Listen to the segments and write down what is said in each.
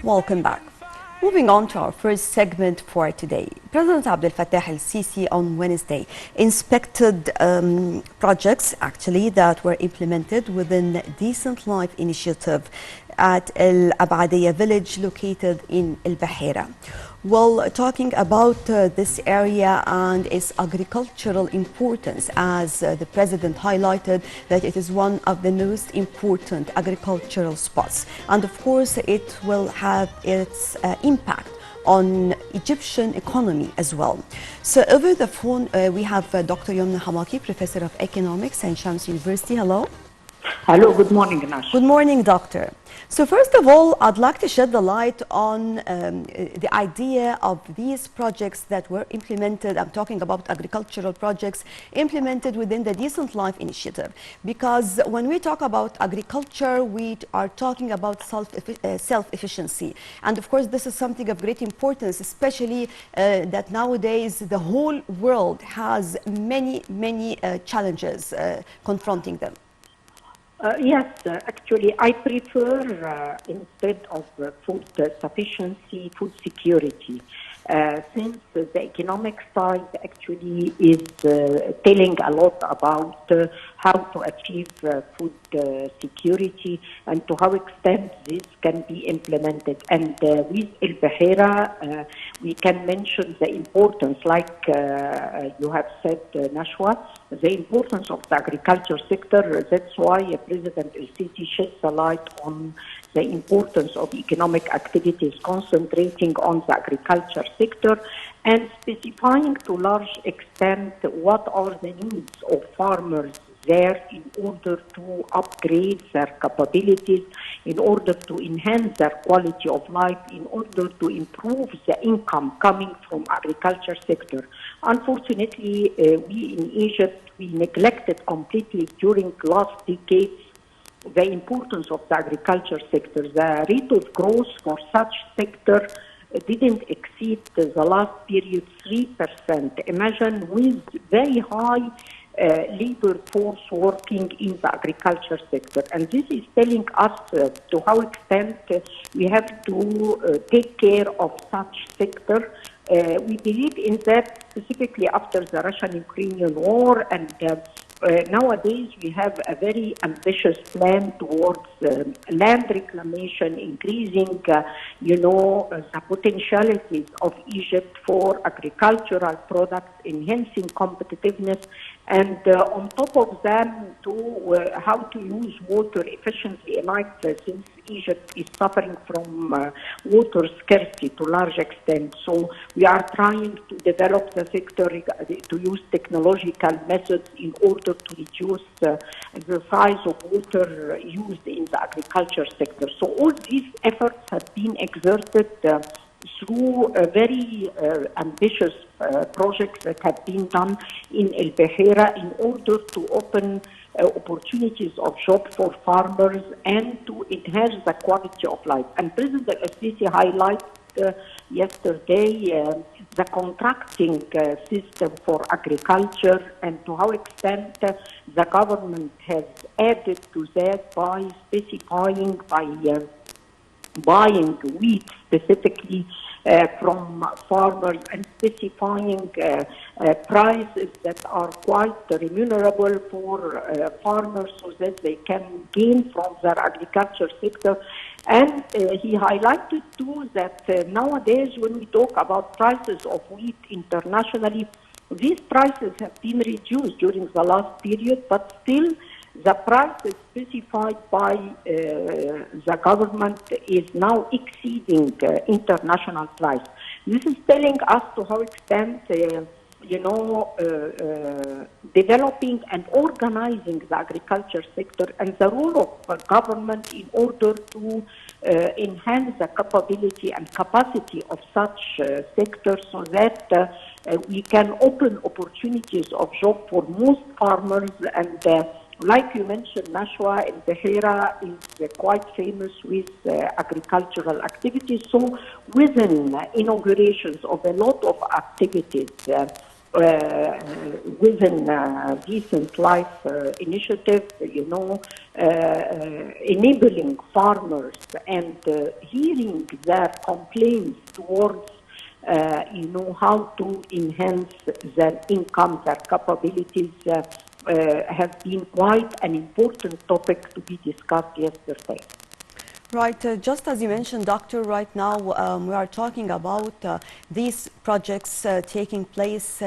Welcome back. Moving on to our first segment for today. President Abdel Fattah el-Sisi on Wednesday inspected projects actually that were implemented within Decent Life initiative at El Abadiya village located in El Bahira. Well, talking about this area and its agricultural importance, as the President highlighted that it is one of the most important agricultural spots. And of course, it will have its impact on Egyptian economy as well. So over the phone, we have Dr. Youmn Hamaki, Professor of Economics at Shams University. Hello. Hello, good morning, Nash. Good morning, Doctor. So first of all, I'd like to shed the light on the idea of these projects that were implemented. I'm talking about agricultural projects implemented within the Decent Life initiative. Because when we talk about agriculture, we are talking about self-efficiency. And of course, this is something of great importance, especially that nowadays the whole world has many challenges confronting them. Yes, actually, I prefer instead of food sufficiency, food security. Since the economic side actually is telling a lot about how to achieve food security and to how extent this can be implemented. And with El Bahira, we can mention the importance, like you have said, Nashwa, the importance of the agriculture sector. That's why President el-Sisi sheds a light on the importance of economic activities concentrating on the agriculture sector and specifying to large extent what are the needs of farmers there in order to upgrade their capabilities, in order to enhance their quality of life, in order to improve the income coming from agriculture sector. Unfortunately, we in Egypt, we neglected completely during last decades the importance of the agriculture sector. The rate of growth for such sector didn't exceed the last period 3%. Imagine with very high labor force working in the agriculture sector. And this is telling us to how extent we have to take care of such sector. We believe in that specifically after the Russian-Ukrainian war, and nowadays we have a very ambitious plan towards land reclamation, increasing, the potentialities of Egypt for agricultural products, enhancing competitiveness, and on top of them, how to use water efficiently, like since Egypt is suffering from water scarcity to large extent. So we are trying to develop the sector to use technological methods in order to reduce the size of water used in the agriculture sector. So all these efforts have been exerted through very ambitious projects that have been done in El Bahira in order to open opportunities of job for farmers and to enhance the quality of life. And President el-Sisi highlighted yesterday the contracting system for agriculture and to how extent the government has added to that by specifying, by buying wheat specifically from farmers and specifying prices that are quite remunerable for farmers so that they can gain from their agriculture sector. And he highlighted too that nowadays when we talk about prices of wheat internationally, these prices have been reduced during the last period, but still the price specified by the government is now exceeding international price. This is telling us to how extent, developing and organizing the agriculture sector and the role of government in order to enhance the capability and capacity of such sectors so that we can open opportunities of job for most farmers. And like you mentioned, Nashwa El Bahira is quite famous with agricultural activities. So within inaugurations of a lot of activities, within Decent Life initiative, enabling farmers and hearing their complaints towards how to enhance their income, their capabilities, have been quite an important topic to be discussed yesterday. Right, just as you mentioned, Doctor, right now we are talking about these projects taking place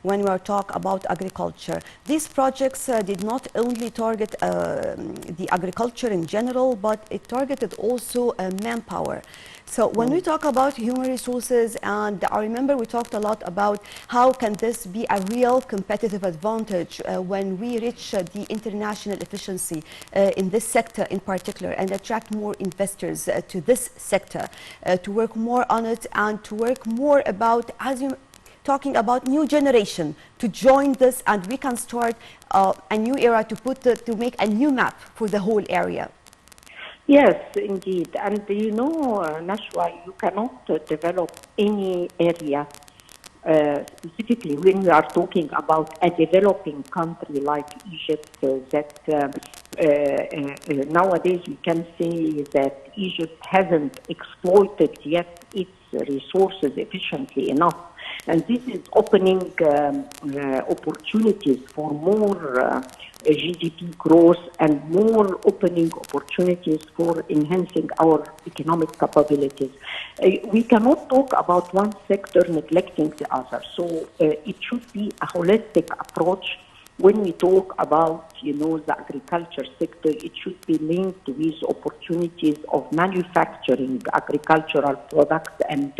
when we are talking about agriculture. These projects did not only target the agriculture in general, but it targeted also manpower. So when we talk about human resources, and I remember we talked a lot about how can this be a real competitive advantage when we reach the international efficiency in this sector in particular, and attract more investors to this sector, to work more on it and to work more about, as you talking about, new generation to join this, and we can start a new era to make a new map for the whole area. Yes, indeed. And Nashwa, you cannot develop any area, specifically when we are talking about a developing country like Egypt, that nowadays we can say that Egypt hasn't exploited yet its resources efficiently enough. And this is opening opportunities for more GDP growth and more opening opportunities for enhancing our economic capabilities. We cannot talk about one sector neglecting the other. So it should be a holistic approach. When we talk about, the agriculture sector, it should be linked with opportunities of manufacturing agricultural products, and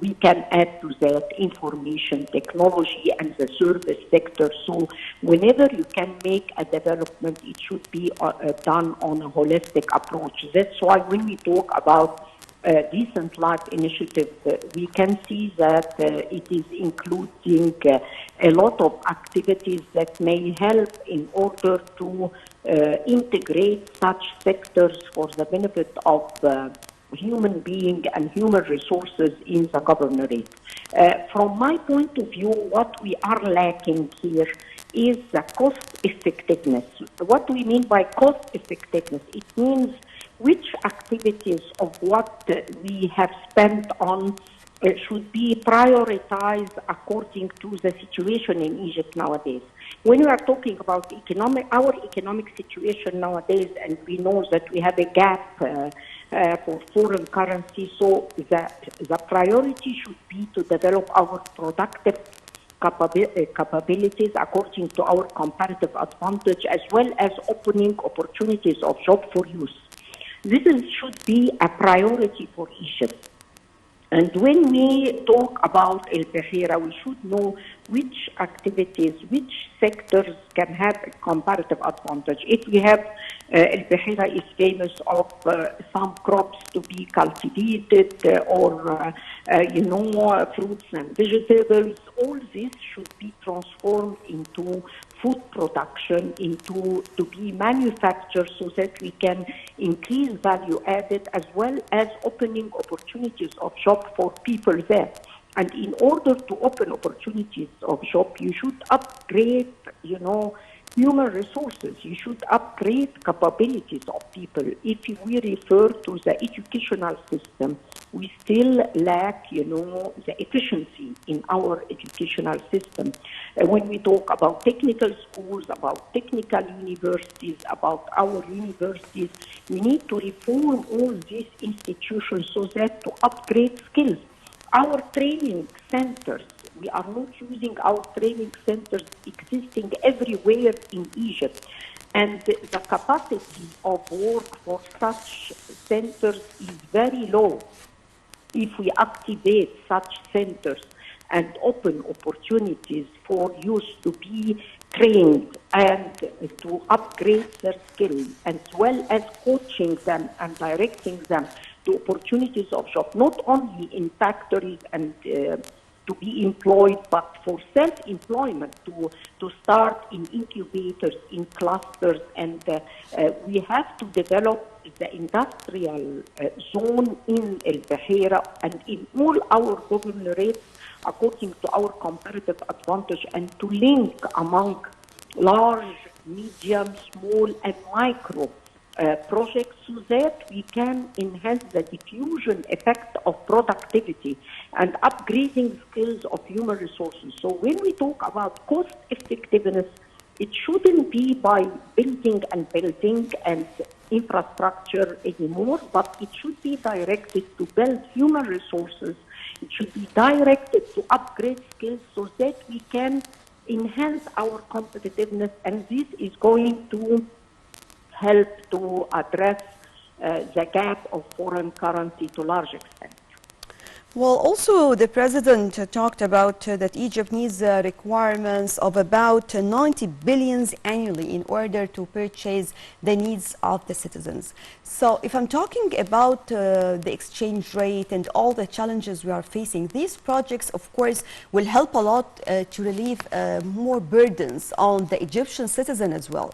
we can add to that information technology and the service sector. So whenever you can make a development, it should be done on a holistic approach. That's why when we talk about Decent Life initiative, we can see that it is including a lot of activities that may help in order to integrate such sectors for the benefit of human being and human resources in the governorate. From my point of view, what we are lacking here is the cost effectiveness. What do we mean by cost effectiveness? It means which activities of what we have spent on should be prioritized according to the situation in Egypt nowadays. When we are talking about our economic situation nowadays, and we know that we have a gap for foreign currency, so the priority should be to develop our productive capabilities according to our comparative advantage, as well as opening opportunities of job for youth. This should be a priority for Egypt. And when we talk about El Bahira, we should know which activities, which sectors can have a comparative advantage. If we have, El Bahira is famous of some crops to be cultivated, or fruits and vegetables. All this should be transformed into food production, to be manufactured, so that we can increase value added, as well as opening opportunities of job for people there. And in order to open opportunities of job, you should upgrade, human resources. You should upgrade capabilities of people. If we refer to the educational system, we still lack, the efficiency in our educational system. When we talk about technical schools, about technical universities, about our universities, we need to reform all these institutions so that to upgrade skills. Our training centers, we are not using our training centers existing everywhere in Egypt. And the capacity of work for such centers is very low. If we activate such centers and open opportunities for youth to be trained and to upgrade their skills, as well as coaching them and directing them to opportunities of job, not only in factories and to be employed, but for self-employment, to start in incubators, in clusters, and we have to develop the industrial zone in El Bahira and in all our governorates according to our comparative advantage, and to link among large, medium, small, and micro projects so that we can enhance the diffusion effect of productivity and upgrading skills of human resources. So when we talk about cost effectiveness, it shouldn't be by building and infrastructure anymore, but it should be directed to build human resources. It should be directed to upgrade skills so that we can enhance our competitiveness, and this is going to help to address the gap of foreign currency to large extent. Well, also the president talked about that Egypt needs requirements of about 90 billions annually in order to purchase the needs of the citizens. So if I'm talking about the exchange rate and all the challenges we are facing, these projects, of course, will help a lot to relieve more burdens on the Egyptian citizen as well.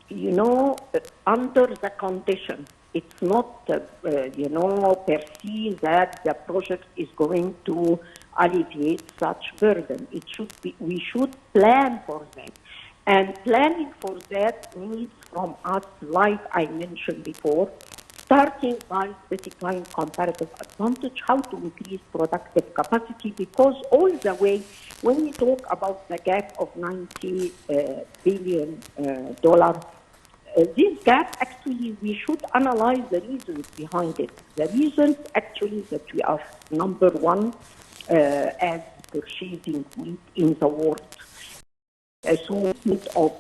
You know, under the condition, it's not, per se that the project is going to alleviate such burden. It should be, we should plan for that. And planning for that needs from us, like I mentioned before, starting by specifying comparative advantage, how to increase productive capacity, because all the way, when we talk about the gap of $90 billion, this gap, actually, we should analyze the reasons behind it. The reasons, actually, that we are number one as purchasing wheat in the world. So instead of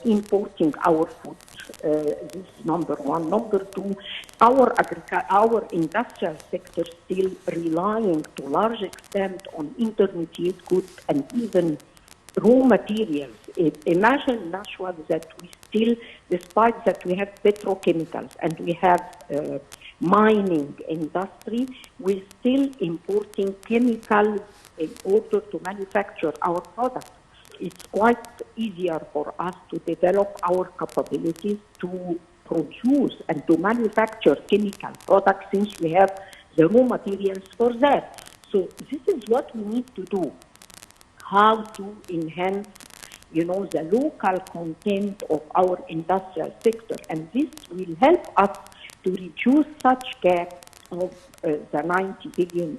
importing our food, this is number one. Number two, our industrial sector still relying to large extent on intermediate goods and even raw materials. Imagine, Nashwa, that we still, despite that we have petrochemicals and we have mining industry, we're still importing chemicals in order to manufacture our products. It's quite easier for us to develop our capabilities to produce and to manufacture chemical products since we have the raw materials for that. So this is what we need to do. How to enhance, the local content of our industrial sector. And this will help us to reduce such gap of the $90 billion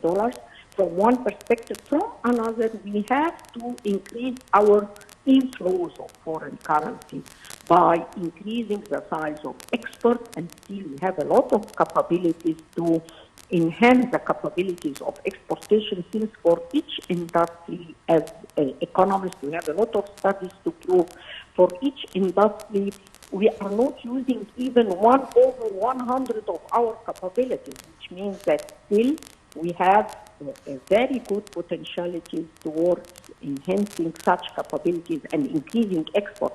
from one perspective. From another, we have to increase our inflows of foreign currency by increasing the size of export, and still we have a lot of capabilities to enhance the capabilities of exportation, since for each industry, as economists, we have a lot of studies to prove, for each industry, we are not using even 1/100 of our capabilities, which means that still we have a very good potentialities towards enhancing such capabilities and increasing export.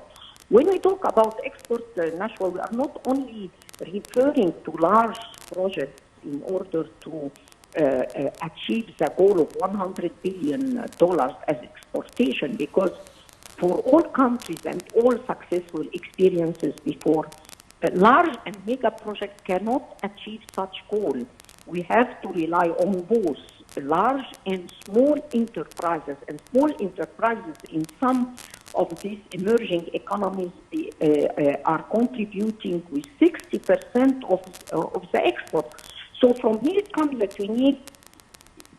When we talk about export, Nashwa, we are not only referring to large projects in order to achieve the goal of $100 billion as exportation, because for all countries and all successful experiences before, large and mega projects cannot achieve such goal. We have to rely on both large and small enterprises, and small enterprises in some of these emerging economies are contributing with 60% of the export. So from here it comes that we need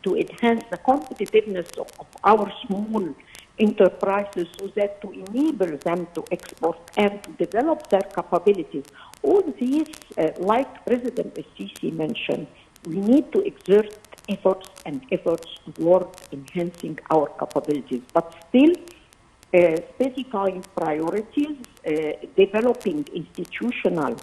to enhance the competitiveness of our small enterprises so that to enable them to export and to develop their capabilities. All these, like President Sisi mentioned, we need to exert efforts toward enhancing our capabilities, but still specifying priorities, developing institutional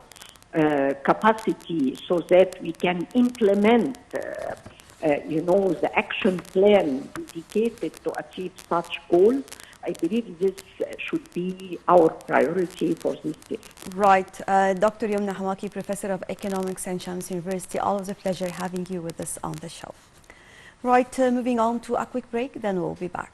capacity so that we can implement, the action plan dedicated to achieve such goals. I believe this should be our priority for this year. Right. Dr. Youmn Hamaki, Professor of Economics at Shams University, always a pleasure having you with us on the show. Right, moving on to a quick break, then we'll be back.